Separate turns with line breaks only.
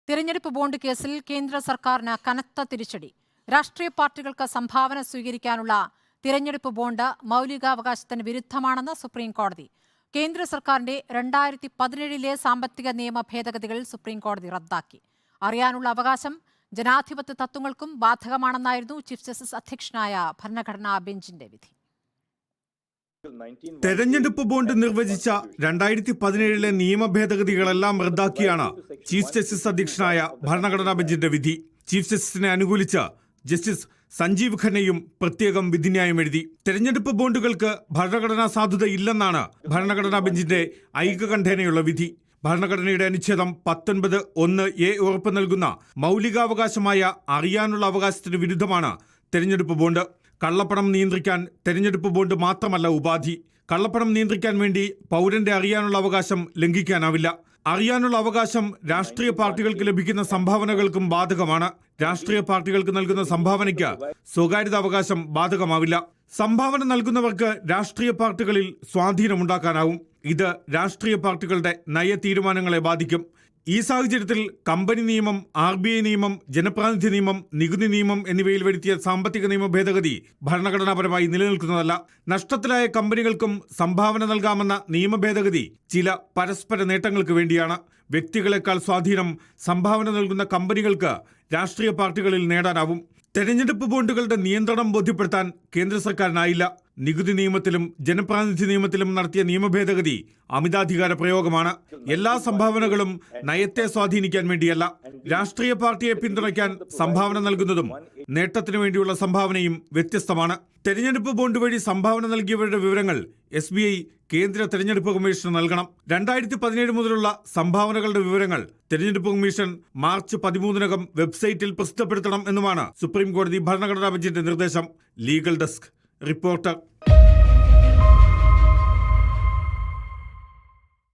തിരഞ്ഞെടുപ്പ് ബോണ്ട് കേസിൽ കേന്ദ്ര സർക്കാരിന് കനത്ത തിരിച്ചടി. രാഷ്ട്രീയ പാർട്ടികൾക്ക് സംഭാവന സ്വീകരിക്കാനുള്ള തിരഞ്ഞെടുപ്പ് ബോണ്ട് മൗലികാവകാശത്തിന് വിരുദ്ധമാണെന്ന് സുപ്രീം കോടതി. കേന്ദ്ര സർക്കാരിന്റെ 2017 സാമ്പത്തിക നിയമ ഭേദഗതികൾ സുപ്രീം കോടതി റദ്ദാക്കി. അറിയാനുള്ള അവകാശം ജനാധിപത്യ തത്വങ്ങൾക്കും ബാധകമാണെന്നായിരുന്നു ചീഫ് ജസ്റ്റിസ് അധ്യക്ഷനായ ഭരണഘടനാ ബെഞ്ചിന്റെ വിധി.
തെരഞ്ഞെടുപ്പ് ബോണ്ട് നിർവചിച്ച 2017 നിയമ ഭേദഗതികളെല്ലാം റദ്ദാക്കിയാണ് ചീഫ് ജസ്റ്റിസ് അധ്യക്ഷനായ ഭരണഘടനാ ബെഞ്ചിന്റെ വിധി. ചീഫ് ജസ്റ്റിസിനെ അനുകൂലിച്ച് ജസ്റ്റിസ് സഞ്ജീവ് ഖന്നയും പ്രത്യേകം വിധിന്യായം എഴുതി. തെരഞ്ഞെടുപ്പ് ബോണ്ടുകൾക്ക് ഭരണഘടനാ സാധുത ഇല്ലെന്നാണ് ഭരണഘടനാ ബെഞ്ചിന്റെ ഐകകണ്ഠേനയുള്ള വിധി. ഭരണഘടനയുടെ അനുച്ഛേദം 19(1)(a) ഉറപ്പ് നൽകുന്ന മൗലികാവകാശമായ അറിയാനുള്ള അവകാശത്തിന് വിരുദ്ധമാണ് തെരഞ്ഞെടുപ്പ് ബോണ്ട്. കള്ളപ്പണം നിയന്ത്രിക്കാൻ തെരഞ്ഞെടുപ്പ് ബോണ്ട് മാത്രമല്ല ഉപാധി. കള്ളപ്പണം നിയന്ത്രിക്കാൻ വേണ്ടി പൗരന്റെ അറിയാനുള്ള അവകാശം ലംഘിക്കാനാവില്ല. അറിയാനുള്ള അവകാശം രാഷ്ട്രീയ പാർട്ടികൾക്ക് ലഭിക്കുന്ന സംഭാവനകൾക്കും ബാധകമാണ്. രാഷ്ട്രീയ പാർട്ടികൾക്ക് നൽകുന്ന സംഭാവനയ്ക്ക് സ്വകാര്യത അവകാശം ബാധകമാവില്ല. സംഭാവന നൽകുന്നവർക്ക് രാഷ്ട്രീയ പാർട്ടികളിൽ സ്വാധീനമുണ്ടാക്കാനാവും. ഇത് രാഷ്ട്രീയ പാർട്ടികളുടെ നയ തീരുമാനങ്ങളെ ബാധിക്കും. ഈ സാഹചര്യത്തിൽ കമ്പനി നിയമം, RBI നിയമം, ജനപ്രാതിനിധ്യ നിയമം, നികുതി നിയമം എന്നിവയിൽ വരുത്തിയ സാമ്പത്തിക നിയമ ഭേദഗതി ഭരണഘടനാപരമായി നിലനിൽക്കുന്നതല്ല. നഷ്ടത്തിലായ കമ്പനികൾക്കും സംഭാവന നൽകാമെന്ന നിയമ ഭേദഗതി ചില പരസ്പര നേട്ടങ്ങൾക്ക് വേണ്ടിയാണ്. വ്യക്തികളെക്കാൾ സ്വാധീനം സംഭാവന നൽകുന്ന കമ്പനികൾക്ക് രാഷ്ട്രീയ പാർട്ടികളിൽ നേടാനാവും. തെരഞ്ഞെടുപ്പ് ബോണ്ടുകളുടെ നിയന്ത്രണം ബോധ്യപ്പെടുത്താൻ കേന്ദ്ര സർക്കാരിനായില്ല. നികുതി നിയമത്തിലും ജനപ്രാതിനിധ്യ നിയമത്തിലും നടത്തിയ നിയമ ഭേദഗതി അമിതാധികാര പ്രയോഗമാണ്. എല്ലാ സംഭാവനകളും നയത്തെ സ്വാധീനിക്കാൻ വേണ്ടിയല്ല. രാഷ്ട്രീയ പാർട്ടിയെ പിന്തുണയ്ക്കാൻ സംഭാവന നൽകുന്നതും നേട്ടത്തിനു വേണ്ടിയുള്ള സംഭാവനയും വ്യത്യസ്തമാണ്. തെരഞ്ഞെടുപ്പ് ബോണ്ട് വഴി സംഭാവന നൽകിയവരുടെ വിവരങ്ങൾ SBI കേന്ദ്ര തെരഞ്ഞെടുപ്പ് കമ്മീഷന് നൽകണം. 2017 മുതലുള്ള സംഭാവനകളുടെ വിവരങ്ങൾ തെരഞ്ഞെടുപ്പ് കമ്മീഷൻ മാർച്ച് 13 വെബ്സൈറ്റിൽ പ്രസിദ്ധപ്പെടുത്തണം എന്നുമാണ് സുപ്രീം കോടതി ഭരണഘടനാ ബെഞ്ചിന്റെ നിർദ്ദേശം. Legal desk reporter.